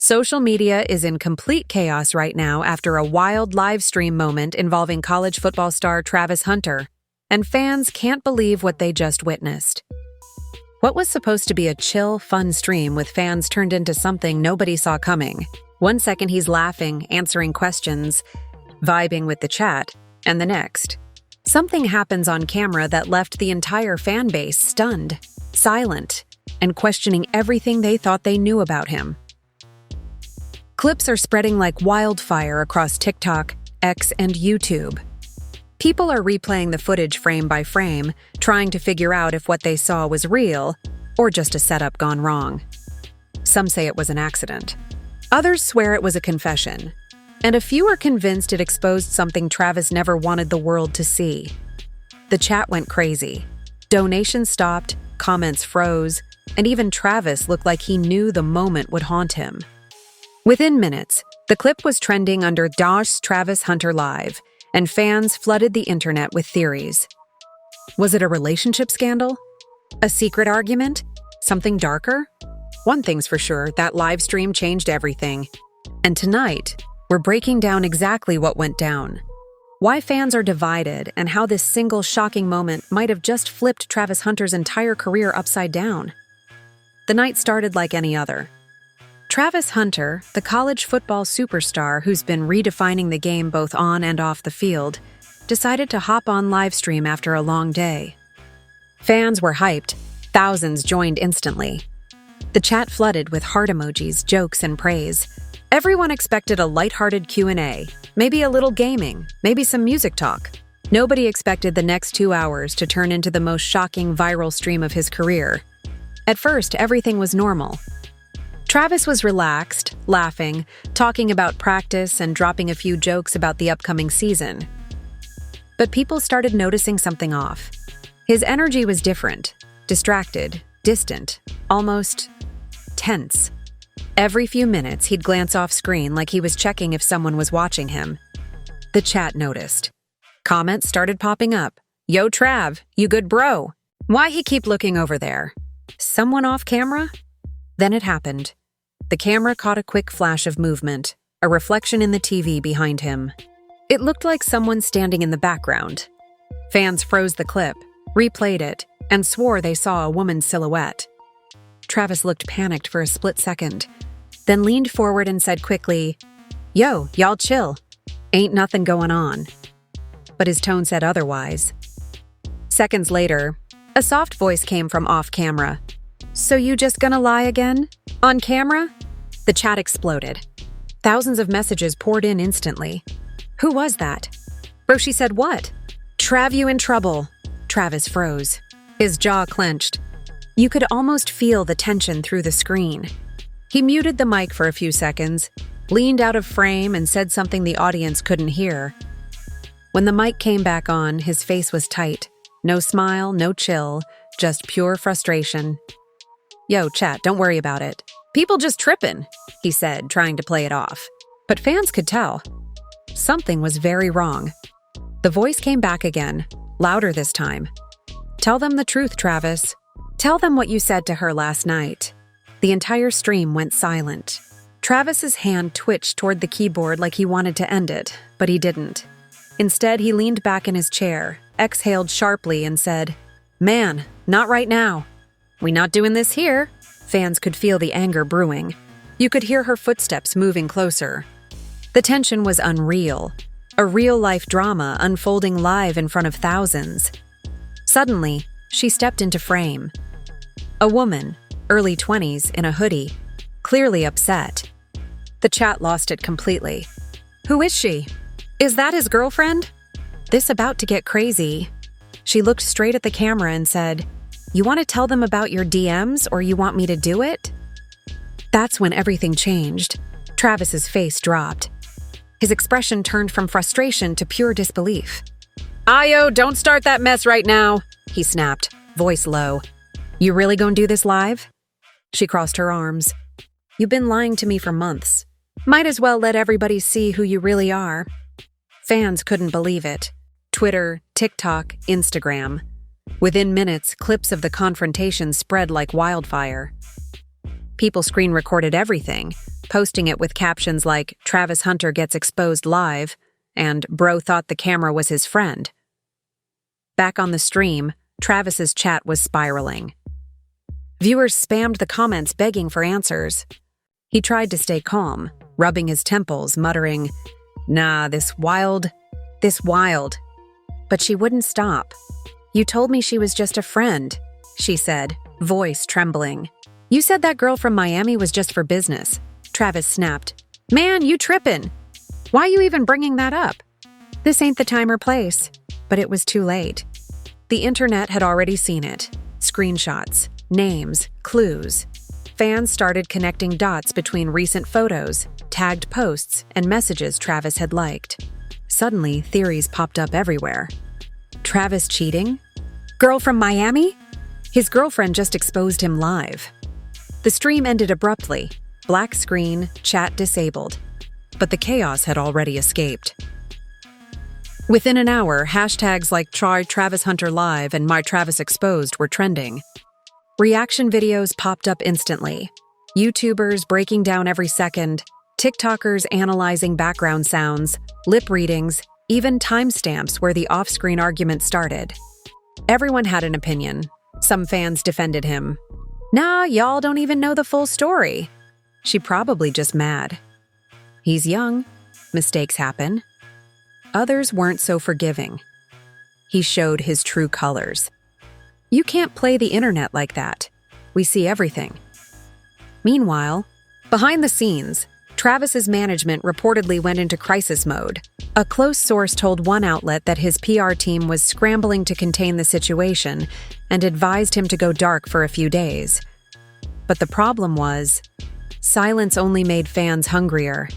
Social media is in complete chaos right now after a wild live stream moment involving college football star Travis Hunter, and fans can't believe what they just witnessed. What was supposed to be a chill, fun stream with fans turned into something nobody saw coming. One second he's laughing, answering questions, vibing with the chat, and the next, something happens on camera that left the entire fan base stunned, silent, and questioning everything they thought they knew about him. Clips are spreading like wildfire across TikTok, X, and YouTube. People are replaying the footage frame by frame, trying to figure out if what they saw was real or just a setup gone wrong. Some say it was an accident. Others swear it was a confession. And a few are convinced it exposed something Travis never wanted the world to see. The chat went crazy. Donations stopped, comments froze, and even Travis looked like he knew the moment would haunt him. Within minutes, the clip was trending under #Travis Hunter Live, and fans flooded the internet with theories. Was it a relationship scandal? A secret argument? Something darker? One thing's for sure, that live stream changed everything. And tonight, we're breaking down exactly what went down, why fans are divided, and how this single shocking moment might have just flipped Travis Hunter's entire career upside down. The night started like any other. Travis Hunter, the college football superstar who's been redefining the game both on and off the field, decided to hop on livestream after a long day. Fans were hyped. Thousands joined instantly. The chat flooded with heart emojis, jokes, and praise. Everyone expected a lighthearted Q&A, maybe a little gaming, maybe some music talk. Nobody expected the next 2 hours to turn into the most shocking viral stream of his career. At first, everything was normal. Travis was relaxed, laughing, talking about practice and dropping a few jokes about the upcoming season. But people started noticing something off. His energy was different, distracted, distant, almost tense. Every few minutes, he'd glance off screen like he was checking if someone was watching him. The chat noticed. Comments started popping up. "Yo, Trav, you good bro? Why he keep looking over there? Someone off camera?" Then it happened. The camera caught a quick flash of movement, a reflection in the TV behind him. It looked like someone standing in the background. Fans froze the clip, replayed it, and swore they saw a woman's silhouette. Travis looked panicked for a split second, then leaned forward and said quickly, "Yo, y'all chill. Ain't nothing going on." But his tone said otherwise. Seconds later, a soft voice came from off camera. "So you just gonna lie again? On camera?" The chat exploded. Thousands of messages poured in instantly. "Who was that? Roshi said what? Trav, you in trouble." Travis froze. His jaw clenched. You could almost feel the tension through the screen. He muted the mic for a few seconds, leaned out of frame, and said something the audience couldn't hear. When the mic came back on, his face was tight. No smile, no chill, just pure frustration. "Yo, chat, don't worry about it. People just trippin'," he said, trying to play it off. But fans could tell. Something was very wrong. The voice came back again, louder this time. "Tell them the truth, Travis. Tell them what you said to her last night." The entire stream went silent. Travis's hand twitched toward the keyboard like he wanted to end it, but he didn't. Instead, he leaned back in his chair, exhaled sharply, and said, "Man, not right now. We not doing this here." Fans could feel the anger brewing. You could hear her footsteps moving closer. The tension was unreal, a real-life drama unfolding live in front of thousands. Suddenly, she stepped into frame. A woman, early 20s, in a hoodie, clearly upset. The chat lost it completely. "Who is she? Is that his girlfriend? This about to get crazy." She looked straight at the camera and said, "You want to tell them about your DMs, or you want me to do it?" That's when everything changed. Travis's face dropped. His expression turned from frustration to pure disbelief. "Ayo, don't start that mess right now," he snapped, voice low. "You really gonna do this live?" She crossed her arms. "You've been lying to me for months. Might as well let everybody see who you really are." Fans couldn't believe it. Twitter, TikTok, Instagram. Within minutes, clips of the confrontation spread like wildfire. People screen recorded everything, posting it with captions like "Travis Hunter gets exposed live" and "Bro thought the camera was his friend." Back on the stream, Travis's chat was spiraling. Viewers spammed the comments begging for answers. He tried to stay calm, rubbing his temples, muttering, "Nah, this wild. But she wouldn't stop. "You told me she was just a friend," she said, voice trembling. "You said that girl from Miami was just for business." Travis snapped. "Man, you trippin'. Why you even bringing that up? This ain't the time or place." But it was too late. The internet had already seen it. Screenshots, names, clues. Fans started connecting dots between recent photos, tagged posts, and messages Travis had liked. Suddenly, theories popped up everywhere. Travis cheating? Girl from Miami? His girlfriend just exposed him live. The stream ended abruptly. Black screen, chat disabled. But the chaos had already escaped. Within an hour, hashtags like Travis Hunter Live and My Travis Exposed were trending. Reaction videos popped up instantly. YouTubers breaking down every second, TikTokers analyzing background sounds, lip readings, even timestamps where the off-screen argument started. Everyone had an opinion. Some fans defended him. "Nah, y'all don't even know the full story." She probably just mad. He's young. Mistakes happen. Others weren't so forgiving. He showed his true colors. You can't play the internet like that. We see everything. Meanwhile, behind the scenes, Travis's management reportedly went into crisis mode. A close source told one outlet that his PR team was scrambling to contain the situation and advised him to go dark for a few days. But the problem was, silence only made fans hungrier.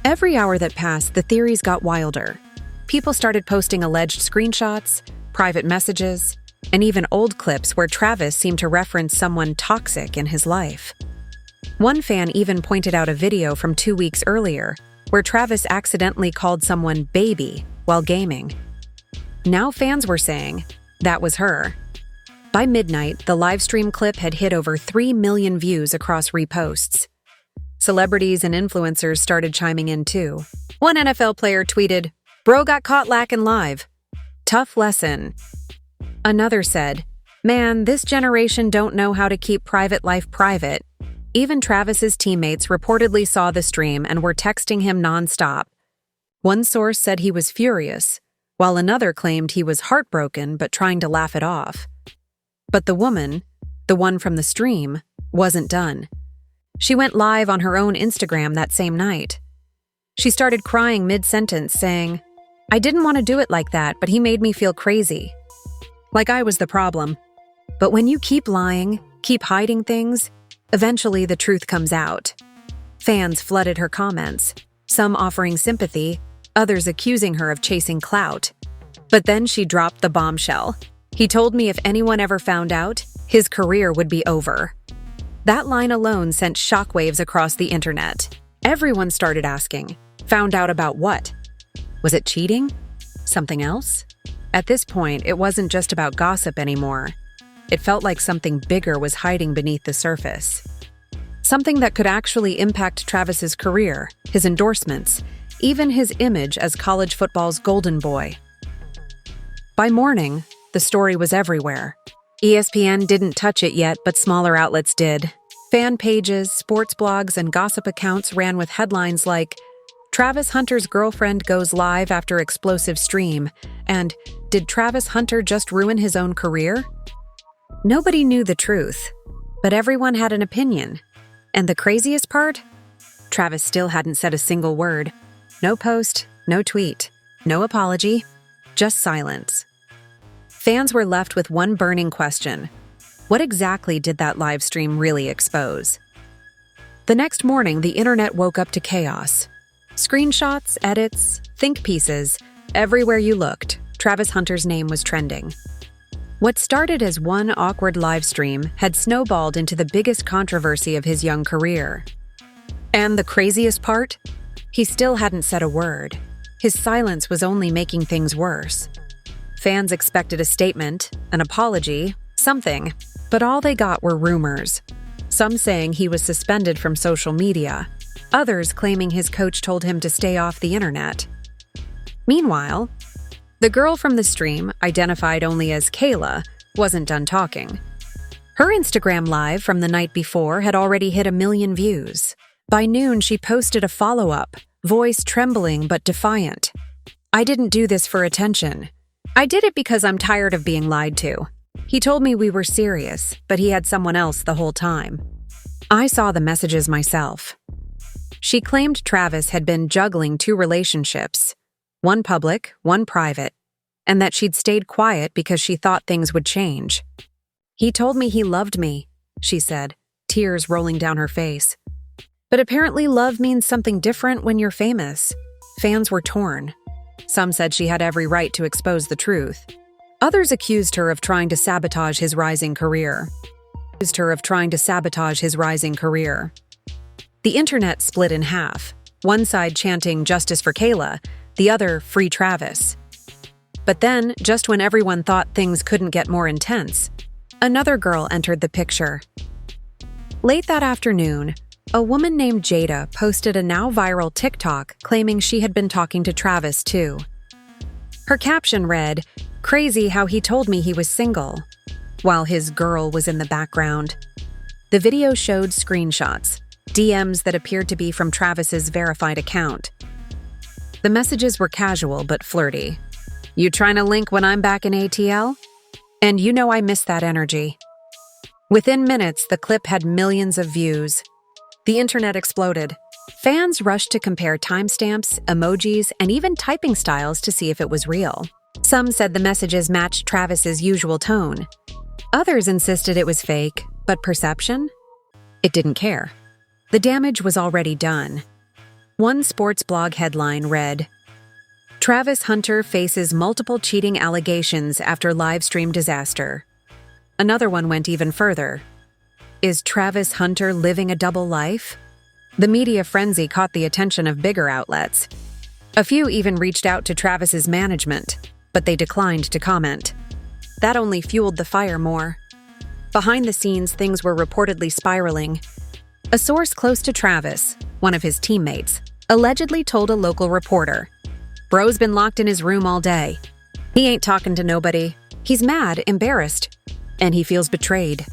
Every hour that passed, the theories got wilder. People started posting alleged screenshots, private messages, and even old clips where Travis seemed to reference someone toxic in his life. One fan even pointed out a video from 2 weeks earlier where Travis accidentally called someone baby while gaming. Now fans were saying that was her. By midnight, the livestream clip had hit over 3 million views across reposts. Celebrities and influencers started chiming in too. One NFL player tweeted, "Bro got caught lacking live. Tough lesson." Another said, "Man, this generation don't know how to keep private life private." Even Travis's teammates reportedly saw the stream and were texting him nonstop. One source said he was furious, while another claimed he was heartbroken but trying to laugh it off. But the woman, the one from the stream, wasn't done. She went live on her own Instagram that same night. She started crying mid-sentence, saying, "I didn't want to do it like that, but he made me feel crazy. Like I was the problem." But when you keep lying, keep hiding things, eventually the truth comes out. Fans flooded her comments, some offering sympathy, others accusing her of chasing clout. But then she dropped the bombshell. "He told me if anyone ever found out, his career would be over." That line alone sent shockwaves across the internet. Everyone started asking, found out about what? Was it cheating? Something else? At this point, it wasn't just about gossip anymore. It felt like something bigger was hiding beneath the surface. Something that could actually impact Travis's career, his endorsements, even his image as college football's golden boy. By morning, the story was everywhere. ESPN didn't touch it yet, but smaller outlets did. Fan pages, sports blogs, and gossip accounts ran with headlines like, "Travis Hunter's girlfriend goes live after explosive stream," and "Did Travis Hunter just ruin his own career?" Nobody knew the truth, but everyone had an opinion. And the craziest part? Travis still hadn't said a single word. No post, no tweet, no apology, just silence. Fans were left with one burning question. What exactly did that live stream really expose? The next morning, the internet woke up to chaos. Screenshots, edits, think pieces, everywhere you looked, Travis Hunter's name was trending. What started as one awkward live stream had snowballed into the biggest controversy of his young career. And the craziest part? He still hadn't said a word. His silence was only making things worse. Fans expected a statement, an apology, something, but all they got were rumors. some saying he was suspended from social media, others claiming his coach told him to stay off the internet. Meanwhile, the girl from the stream, identified only as Kayla, wasn't done talking. Her Instagram Live from the night before had already hit 1 million views. By noon, she posted a follow-up, voice trembling but defiant. "I didn't do this for attention. I did it because I'm tired of being lied to. He told me we were serious, but he had someone else the whole time. I saw the messages myself." She claimed Travis had been juggling 2 relationships, one public, one private, and that she'd stayed quiet because she thought things would change. "He told me he loved me," she said, tears rolling down her face. But apparently love means something different when you're famous. Fans were torn. Some said she had every right to expose the truth. Others accused her of trying to sabotage his rising career. The internet split in half, one side chanting justice for Kayla, the other free Travis. But then, just when everyone thought things couldn't get more intense, another girl entered the picture. Late that afternoon, a woman named Jada posted a now viral TikTok claiming she had been talking to Travis too. Her caption read, "Crazy how he told me he was single," while his girl was in the background. The video showed screenshots, DMs that appeared to be from Travis's verified account. The messages were casual but flirty. "You trying to link when I'm back in ATL? And you know I miss that energy." Within minutes, the clip had millions of views. The internet exploded. Fans rushed to compare timestamps, emojis, and even typing styles to see if it was real. Some said the messages matched Travis's usual tone. Others insisted it was fake, but perception? It didn't care. The damage was already done. One sports blog headline read, "Travis Hunter faces multiple cheating allegations after live stream disaster." Another one went even further. "Is Travis Hunter living a double life?" The media frenzy caught the attention of bigger outlets. A few even reached out to Travis's management, but they declined to comment. That only fueled the fire more. Behind the scenes, things were reportedly spiraling. A source close to Travis, one of his teammates, allegedly told a local reporter, "Bro's been locked in his room all day. He ain't talking to nobody. He's mad, embarrassed, and he feels betrayed."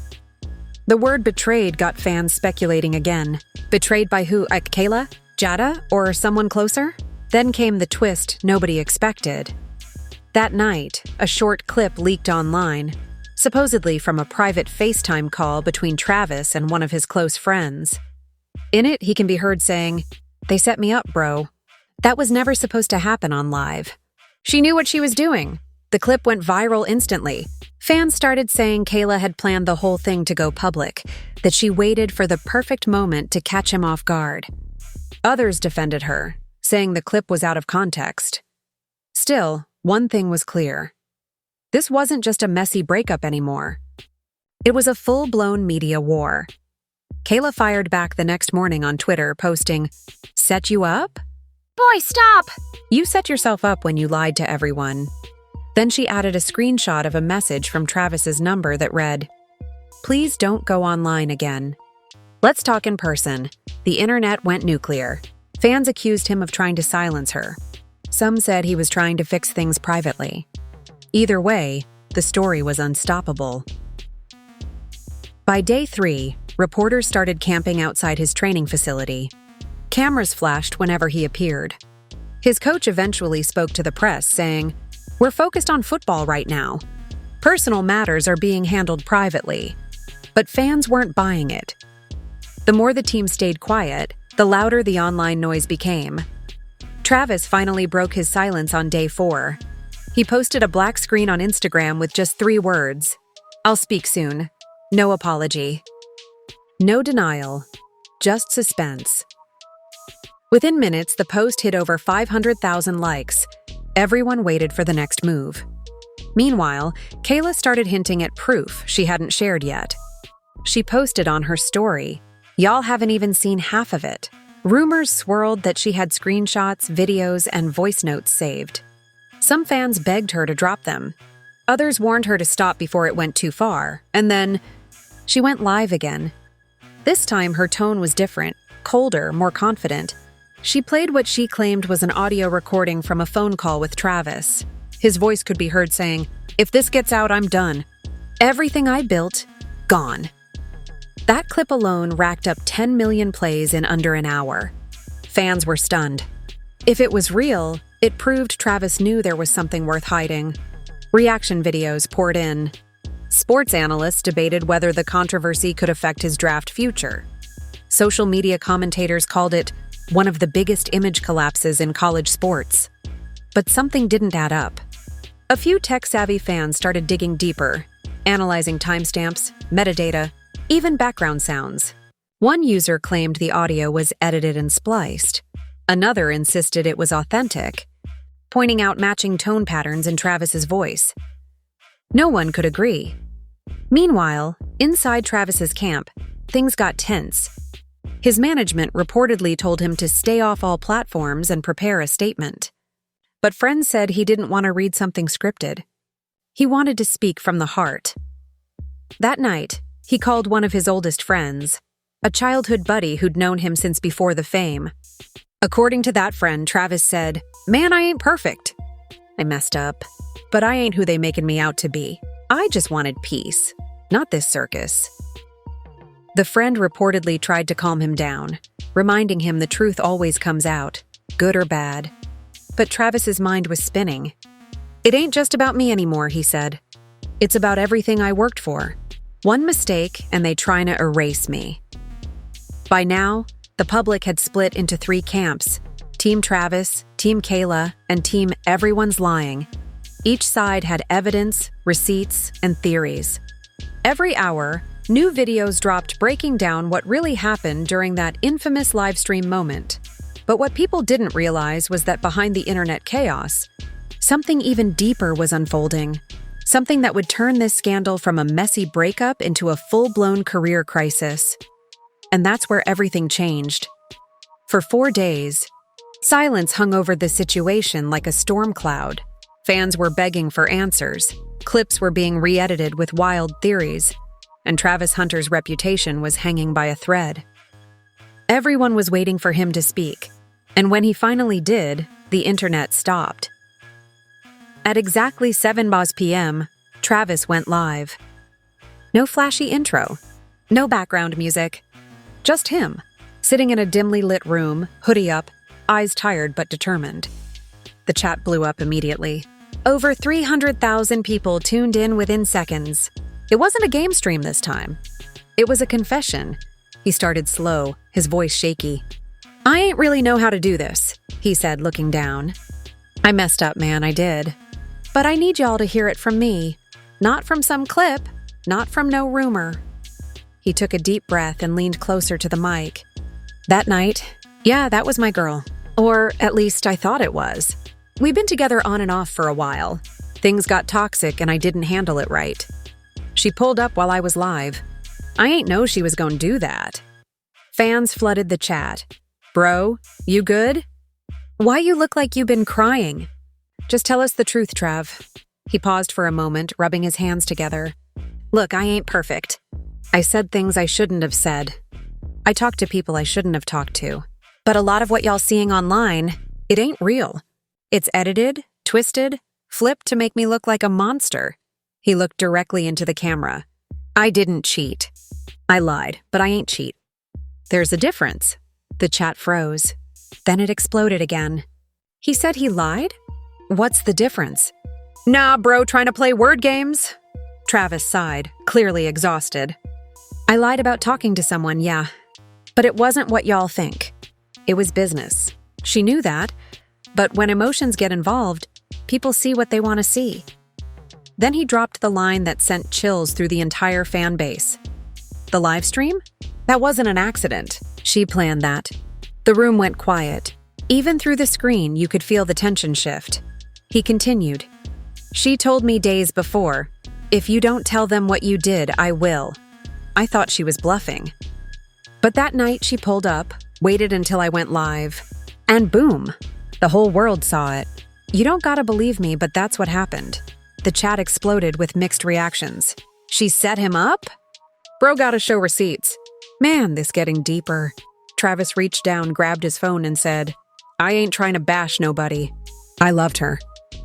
The word betrayed got fans speculating again. Betrayed by who? Kayla? Jada? Or someone closer? Then came the twist nobody expected. That night, a short clip leaked online, supposedly from a private FaceTime call between Travis and one of his close friends. In it, he can be heard saying, "They set me up, bro." That was never supposed to happen on live. She knew what she was doing. The clip went viral instantly. Fans started saying Kayla had planned the whole thing to go public, that she waited for the perfect moment to catch him off guard. Others defended her, saying the clip was out of context. Still, one thing was clear. This wasn't just a messy breakup anymore. It was a full-blown media war. Kayla fired back the next morning on Twitter, posting, "Set you up? Boy, stop! You set yourself up when you lied to everyone." Then she added a screenshot of a message from Travis's number that read, "Please don't go online again. Let's talk in person." The internet went nuclear. Fans accused him of trying to silence her. Some said he was trying to fix things privately. Either way, the story was unstoppable. By day 3, reporters started camping outside his training facility. Cameras flashed whenever he appeared. His coach eventually spoke to the press, saying, "We're focused on football right now. Personal matters are being handled privately." But fans weren't buying it. The more the team stayed quiet, the louder the online noise became. Travis finally broke his silence on day 4. He posted a black screen on Instagram with just 3 words. "I'll speak soon. No apology." No denial, just suspense. Within minutes, the post hit over 500,000 likes. Everyone waited for the next move. Meanwhile, Kayla started hinting at proof she hadn't shared yet. She posted on her story, "Y'all haven't even seen half of it." Rumors swirled that she had screenshots, videos, and voice notes saved. Some fans begged her to drop them. Others warned her to stop before it went too far, and then she went live again. this time her tone was different, colder, more confident. She played what she claimed was an audio recording from a phone call with Travis. His voice could be heard saying, "If this gets out, I'm done. Everything I built, gone." That clip alone racked up 10 million plays in under an hour. Fans were stunned. If it was real, it proved Travis knew there was something worth hiding. Reaction videos poured in. Sports analysts debated whether the controversy could affect his draft future. Social media commentators called it one of the biggest image collapses in college sports. But something didn't add up. A few tech-savvy fans started digging deeper, analyzing timestamps, metadata, even background sounds. One user claimed the audio was edited and spliced. Another insisted it was authentic, pointing out matching tone patterns in Travis's voice. No one could agree. Meanwhile, inside Travis's camp, things got tense. His management reportedly told him to stay off all platforms and prepare a statement. But friends said he didn't want to read something scripted. He wanted to speak from the heart. That night, he called one of his oldest friends, a childhood buddy who'd known him since before the fame. According to that friend, Travis said, "Man, I ain't perfect. I messed up, but I ain't who they making me out to be. I just wanted peace, not this circus." The friend reportedly tried to calm him down, reminding him the truth always comes out, good or bad. But Travis's mind was spinning. "It ain't just about me anymore," he said. "It's about everything I worked for. One mistake, and they trying to erase me." By now, the public had split into 3 camps: Team Travis, Team Kayla, and Team Everyone's Lying. Each side had evidence, receipts, and theories. Every hour, new videos dropped breaking down what really happened during that infamous livestream moment. But what people didn't realize was that behind the internet chaos, something even deeper was unfolding. Something that would turn this scandal from a messy breakup into a full-blown career crisis. And that's where everything changed. For 4 days, silence hung over the situation like a storm cloud. Fans were begging for answers, clips were being re-edited with wild theories, and Travis Hunter's reputation was hanging by a thread. Everyone was waiting for him to speak, and when he finally did, the internet stopped. At exactly 7 p.m., Travis went live. No flashy intro, no background music, just him, sitting in a dimly lit room, hoodie up, eyes tired but determined. The chat blew up immediately. Over 300,000 people tuned in within seconds. It wasn't a game stream this time. It was a confession. He started slow, his voice shaky. "I ain't really know how to do this," he said, looking down. "I messed up, man, I did. But I need y'all to hear it from me, not from some clip, not from no rumor." He took a deep breath and leaned closer to the mic. "That night, yeah, that was my girl. Or at least I thought it was. We've been together on and off for a while. Things got toxic and I didn't handle it right. She pulled up while I was live. I ain't know she was gonna do that." Fans flooded the chat. "Bro, you good? Why you look like you've been crying? Just tell us the truth, Trav." He paused for a moment, rubbing his hands together. "Look, I ain't perfect. I said things I shouldn't have said. I talked to people I shouldn't have talked to. But a lot of what y'all seeing online, it ain't real. It's edited, twisted, flipped to make me look like a monster." He looked directly into the camera. "I didn't cheat. I lied, but I ain't cheat." "There's a difference." The chat froze. Then it exploded again. "He said he lied? What's the difference?" "Nah, bro, trying to play word games." Travis sighed, clearly exhausted. "I lied about talking to someone, yeah. But it wasn't what y'all think. It was business. She knew that. But when emotions get involved, people see what they want to see." Then he dropped the line that sent chills through the entire fan base. "The live stream? That wasn't an accident. She planned that." The room went quiet. Even through the screen, you could feel the tension shift. He continued. "She told me days before, if you don't tell them what you did, I will." I thought she was bluffing. But that night she pulled up, waited until I went live, and boom, the whole world saw it. You don't gotta believe me, but that's what happened. The chat exploded with mixed reactions. "She set him up? Bro gotta show receipts." Man, this getting deeper. Travis reached down, grabbed his phone, and said, I ain't trying to bash nobody. I loved her.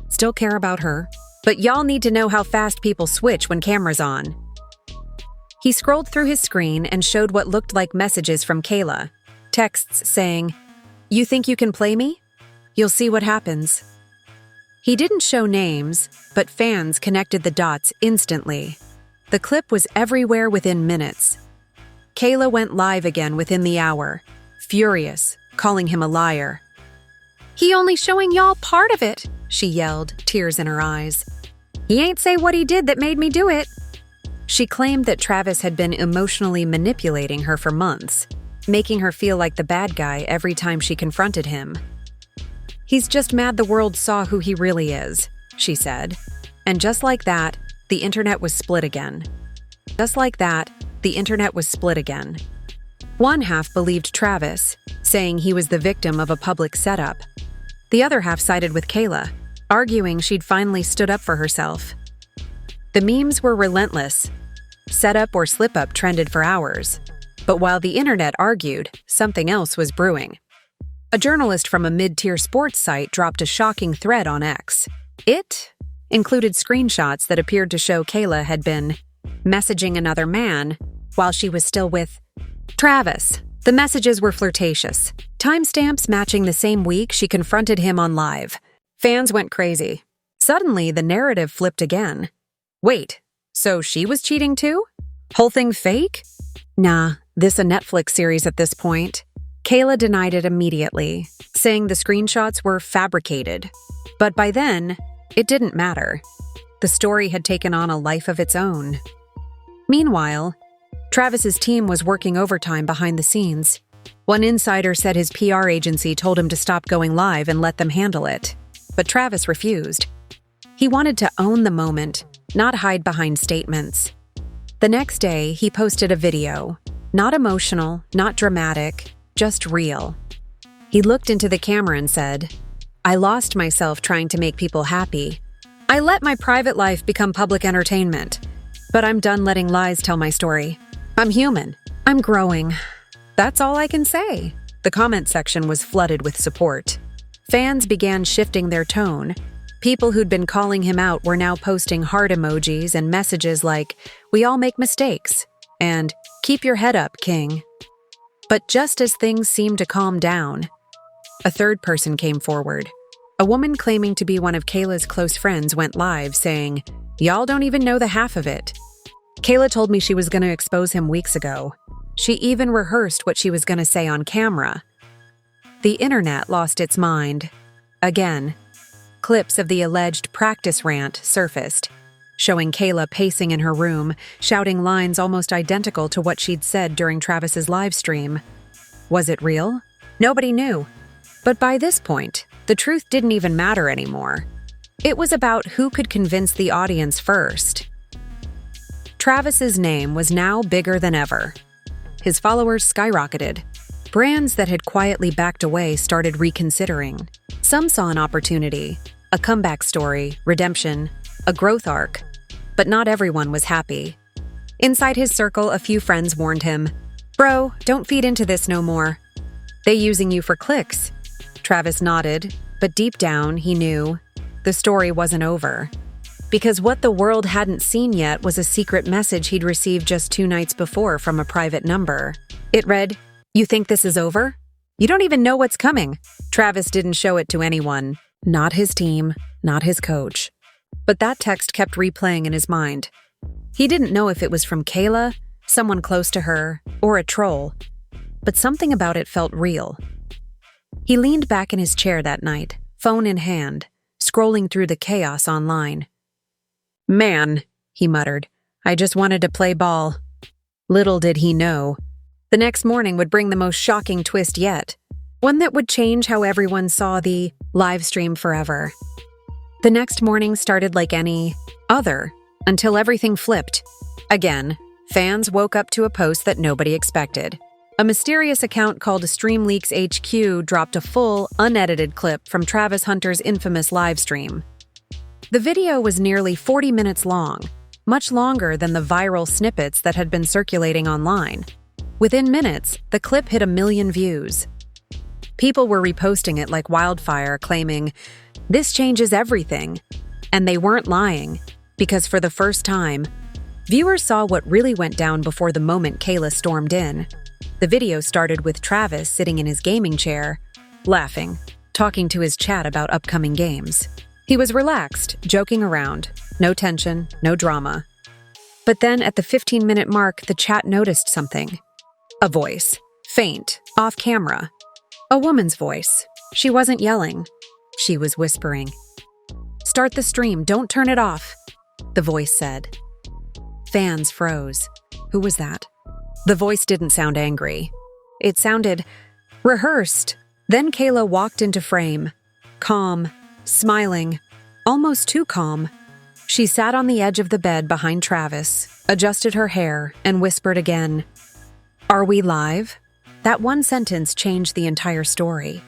Still care about her. But y'all need to know how fast people switch when camera's on. He scrolled through his screen and showed what looked like messages from Kayla. Texts saying, You think you can play me? You'll see what happens. He didn't show names, but fans connected the dots instantly. The clip was everywhere within minutes. Kayla went live again within the hour, furious, calling him a liar. He only showing y'all part of it, she yelled, tears in her eyes. He ain't say what he did that made me do it. She claimed that Travis had been emotionally manipulating her for months, making her feel like the bad guy every time she confronted him. He's just mad the world saw who he really is, she said. And just like that, the internet was split again. One half believed Travis, saying he was the victim of a public setup. The other half sided with Kayla, arguing she'd finally stood up for herself. The memes were relentless. Setup or slip-up trended for hours. But while the internet argued, something else was brewing. A journalist from a mid-tier sports site dropped a shocking thread on X. It included screenshots that appeared to show Kayla had been messaging another man while she was still with Travis. The messages were flirtatious, timestamps matching the same week she confronted him on live. Fans went crazy. Suddenly, the narrative flipped again. Wait, so she was cheating too? Whole thing fake? Nah, this a Netflix series at this point. Kayla denied it immediately, saying the screenshots were fabricated. But by then, it didn't matter. The story had taken on a life of its own. Meanwhile, Travis's team was working overtime behind the scenes. One insider said his PR agency told him to stop going live and let them handle it. But Travis refused. He wanted to own the moment, not hide behind statements. The next day, he posted a video. Not emotional, not dramatic, just real. He looked into the camera and said, I lost myself trying to make people happy. I let my private life become public entertainment. But I'm done letting lies tell my story. I'm human. I'm growing. That's all I can say. The comment section was flooded with support. Fans began shifting their tone. People who'd been calling him out were now posting heart emojis and messages like, We all make mistakes, and Keep your head up, King. But just as things seemed to calm down, a third person came forward. A woman claiming to be one of Kayla's close friends went live saying, Y'all don't even know the half of it. Kayla told me she was going to expose him weeks ago. She even rehearsed what she was going to say on camera. The internet lost its mind. Again, clips of the alleged practice rant surfaced, showing Kayla pacing in her room, shouting lines almost identical to what she'd said during Travis's live stream. Was it real? Nobody knew. But by this point, the truth didn't even matter anymore. It was about who could convince the audience first. Travis's name was now bigger than ever. His followers skyrocketed. Brands that had quietly backed away started reconsidering. Some saw an opportunity, a comeback story, redemption, a growth arc. But not everyone was happy. Inside his circle, a few friends warned him, Bro, don't feed into this no more. They using you for clicks. Travis nodded, but deep down, he knew the story wasn't over. Because what the world hadn't seen yet was a secret message he'd received just 2 nights before from a private number. It read, You think this is over? You don't even know what's coming. Travis didn't show it to anyone. Not his team, not his coach. But that text kept replaying in his mind. He didn't know if it was from Kayla, someone close to her, or a troll. But something about it felt real. He leaned back in his chair that night, phone in hand, scrolling through the chaos online. Man, he muttered, I just wanted to play ball. Little did he know. The next morning would bring the most shocking twist yet. One that would change how everyone saw the live stream forever. The next morning started like any other, until everything flipped. Again, fans woke up to a post that nobody expected. A mysterious account called StreamLeaks HQ dropped a full, unedited clip from Travis Hunter's infamous live stream. The video was nearly 40 minutes long, much longer than the viral snippets that had been circulating online. Within minutes, the clip hit 1 million views. People were reposting it like wildfire, claiming, "This changes everything." And they weren't lying, because for the first time, viewers saw what really went down before the moment Kayla stormed in. The video started with Travis sitting in his gaming chair, laughing, talking to his chat about upcoming games. He was relaxed, joking around, no tension, no drama. But then at the 15-minute mark, the chat noticed something. A voice, faint, off camera. A woman's voice. She wasn't yelling. She was whispering. "Start the stream, don't turn it off," the voice said. Fans froze. Who was that? The voice didn't sound angry. It sounded rehearsed. Then Kayla walked into frame, calm, smiling, almost too calm. She sat on the edge of the bed behind Travis, adjusted her hair, and whispered again, "Are we live?" That one sentence changed the entire story.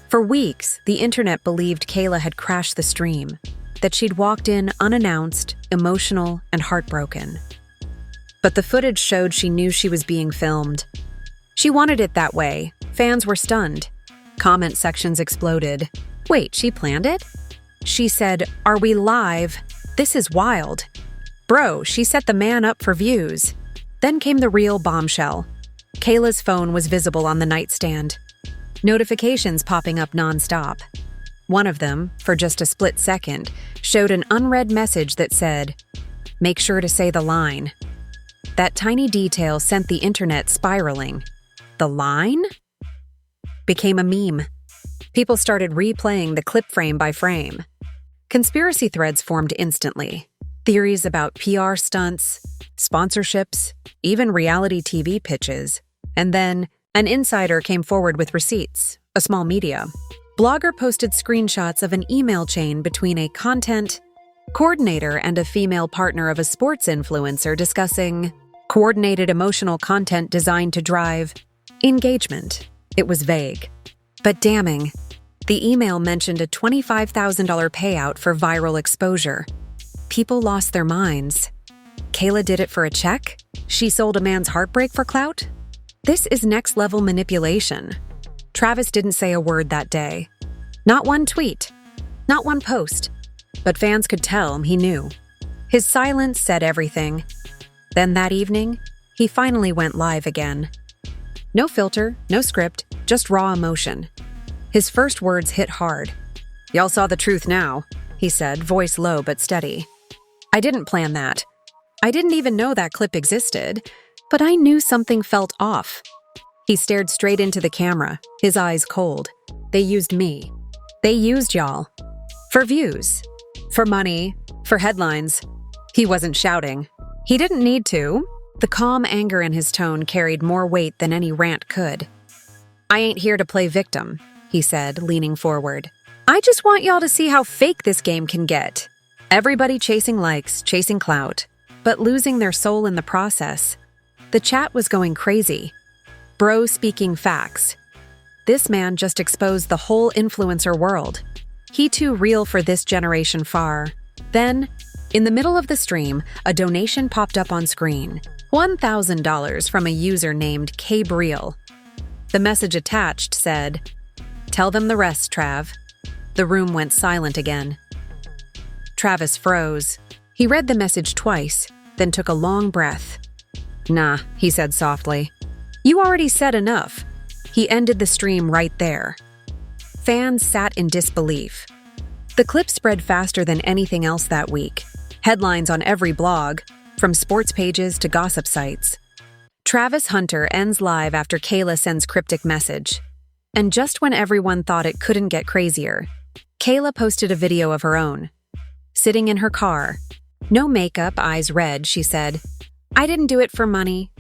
For weeks, the internet believed Kayla had crashed the stream, that she'd walked in unannounced, emotional, and heartbroken. But the footage showed she knew she was being filmed. She wanted it that way. Fans were stunned. Comment sections exploded. "Wait, she planned it?" She said, "Are we live? This is wild." "Bro, she set the man up for views." Then came the real bombshell. Kayla's phone was visible on the nightstand. Notifications popping up nonstop. One of them, for just a split second, showed an unread message that said, "Make sure to say the line." That tiny detail sent the internet spiraling. The line? Became a meme. People started replaying the clip frame by frame. Conspiracy threads formed instantly. Theories about PR stunts, sponsorships, even reality TV pitches. And then, an insider came forward with receipts, a small media. Blogger posted screenshots of an email chain between a content coordinator and a female partner of a sports influencer discussing coordinated emotional content designed to drive engagement. It was vague, but damning. The email mentioned a $25,000 payout for viral exposure. People lost their minds. Kayla did it for a check? She sold a man's heartbreak for clout? This is next-level manipulation. Travis didn't say a word that day. Not one tweet. Not one post. But fans could tell he knew. His silence said everything. Then that evening, he finally went live again. No filter, no script, just raw emotion. His first words hit hard. "Y'all saw the truth now," he said, voice low but steady. "I didn't plan that. I didn't even know that clip existed, but I knew something felt off." He stared straight into the camera, his eyes cold. "They used me. They used y'all. For views. For money. For headlines." He wasn't shouting. He didn't need to. The calm anger in his tone carried more weight than any rant could. "I ain't here to play victim," he said, leaning forward. "I just want y'all to see how fake this game can get. Everybody chasing likes, chasing clout, but losing their soul in the process." The chat was going crazy. Bro speaking facts. This man just exposed the whole influencer world. He too real for this generation far. Then, in the middle of the stream, a donation popped up on screen. $1,000 from a user named Cabriel. The message attached said, "Tell them the rest, Trav." The room went silent again. Travis froze. He read the message twice, then took a long breath. "Nah," he said softly. "You already said enough." He ended the stream right there. Fans sat in disbelief. The clip spread faster than anything else that week. Headlines on every blog, from sports pages to gossip sites. Travis Hunter ends live after Kayla sends cryptic message. And just when everyone thought it couldn't get crazier, Kayla posted a video of her own. Sitting in her car, no makeup, eyes red, she said, "I didn't do it for money.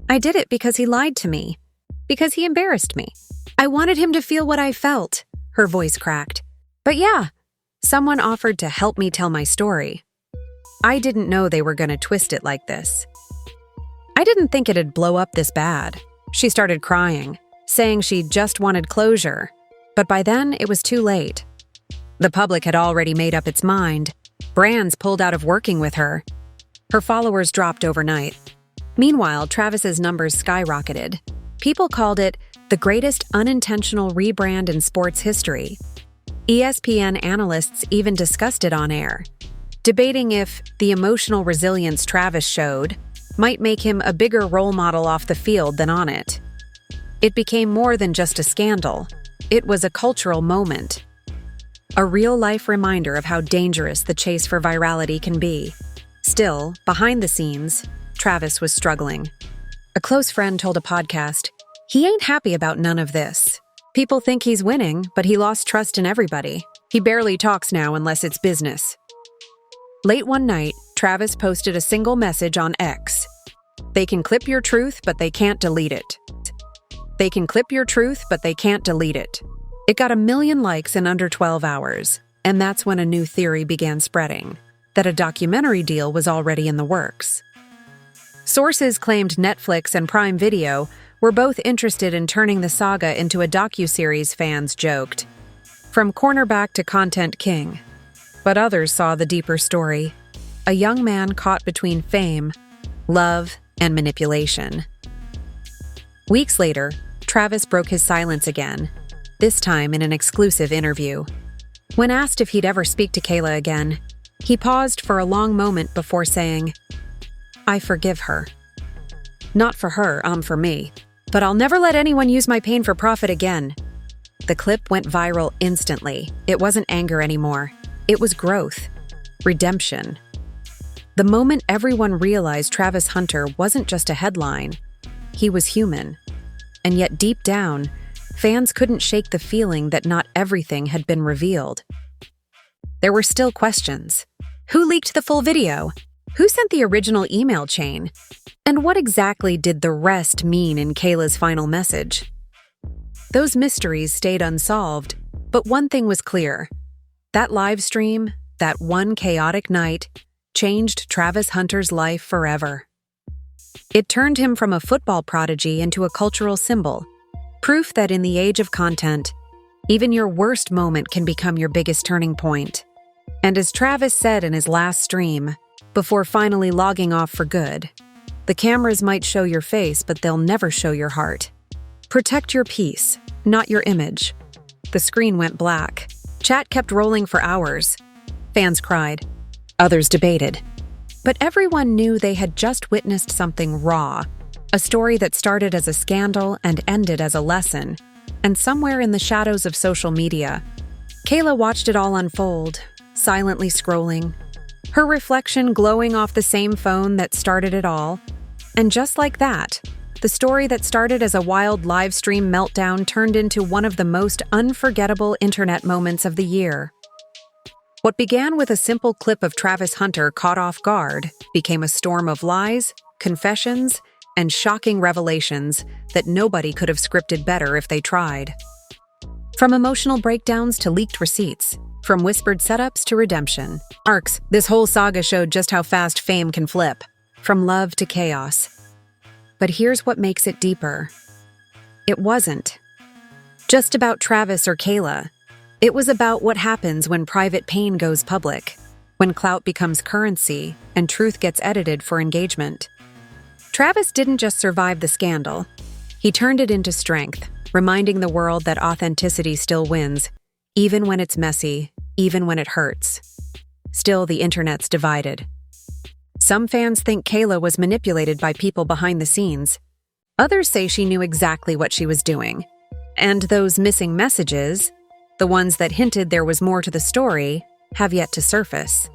I did it because he lied to me. Because he embarrassed me. I wanted him to feel what I felt." Her voice cracked. "But yeah, someone offered to help me tell my story. I didn't know they were going to twist it like this. I didn't think it'd blow up this bad." She started crying, saying she just wanted closure. But by then, it was too late. The public had already made up its mind. Brands pulled out of working with her. Her followers dropped overnight. Meanwhile, Travis's numbers skyrocketed. People called it the greatest unintentional rebrand in sports history. ESPN analysts even discussed it on air, debating if the emotional resilience Travis showed might make him a bigger role model off the field than on it. It became more than just a scandal. It was a cultural moment. A real-life reminder of how dangerous the chase for virality can be. Still, behind the scenes, Travis was struggling. A close friend told a podcast, "He ain't happy about none of this. People think he's winning, but he lost trust in everybody. He barely talks now unless it's business." Late one night, Travis posted a single message on X. "They can clip your truth, but they can't delete it. They can clip your truth, but they can't delete it." It got 1 million likes in under 12 hours, and that's when a new theory began spreading, that a documentary deal was already in the works. Sources claimed Netflix and Prime Video were both interested in turning the saga into a docuseries, fans joked. From cornerback to content king. But others saw the deeper story. A young man caught between fame, love, and manipulation. Weeks later, Travis broke his silence again, this time in an exclusive interview. When asked if he'd ever speak to Kayla again, he paused for a long moment before saying, "I forgive her. Not for her, for me. But I'll never let anyone use my pain for profit again." The clip went viral instantly. It wasn't anger anymore. It was growth. Redemption. The moment everyone realized Travis Hunter wasn't just a headline, he was human. And yet deep down, fans couldn't shake the feeling that not everything had been revealed. There were still questions. Who leaked the full video? Who sent the original email chain? And what exactly did the rest mean in Kayla's final message? Those mysteries stayed unsolved, but one thing was clear. That live stream, that one chaotic night, changed Travis Hunter's life forever. It turned him from a football prodigy into a cultural symbol, proof that in the age of content, even your worst moment can become your biggest turning point. And as Travis said in his last stream, before finally logging off for good, "The cameras might show your face, but they'll never show your heart. Protect your peace, not your image." The screen went black. Chat kept rolling for hours. Fans cried. Others debated. But everyone knew they had just witnessed something raw, a story that started as a scandal and ended as a lesson. And somewhere in the shadows of social media, Kayla watched it all unfold, silently scrolling, her reflection glowing off the same phone that started it all. And just like that, the story that started as a wild live stream meltdown turned into one of the most unforgettable internet moments of the year. What began with a simple clip of Travis Hunter caught off guard became a storm of lies, confessions, and shocking revelations that nobody could have scripted better if they tried. From emotional breakdowns to leaked receipts, from whispered setups to redemption arcs, this whole saga showed just how fast fame can flip, from love to chaos. But here's what makes it deeper. It wasn't just about Travis or Kayla. It was about what happens when private pain goes public, when clout becomes currency and truth gets edited for engagement. Travis didn't just survive the scandal. He turned it into strength, reminding the world that authenticity still wins, even when it's messy, even when it hurts. Still, the internet's divided. Some fans think Kayla was manipulated by people behind the scenes. Others say she knew exactly what she was doing. And those missing messages, the ones that hinted there was more to the story, have yet to surface.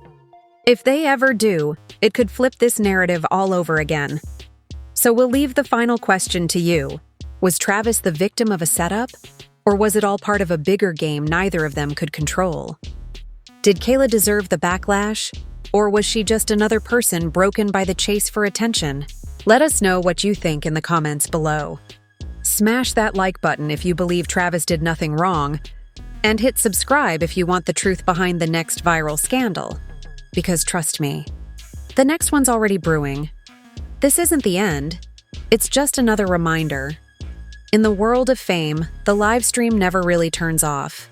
If they ever do, it could flip this narrative all over again. So we'll leave the final question to you. Was Travis the victim of a setup? Or was it all part of a bigger game neither of them could control? Did Kayla deserve the backlash? Or was she just another person broken by the chase for attention? Let us know what you think in the comments below. Smash that like button if you believe Travis did nothing wrong, and hit subscribe if you want the truth behind the next viral scandal. Because trust me, the next one's already brewing. This isn't the end. It's just another reminder. In the world of fame, the live stream never really turns off.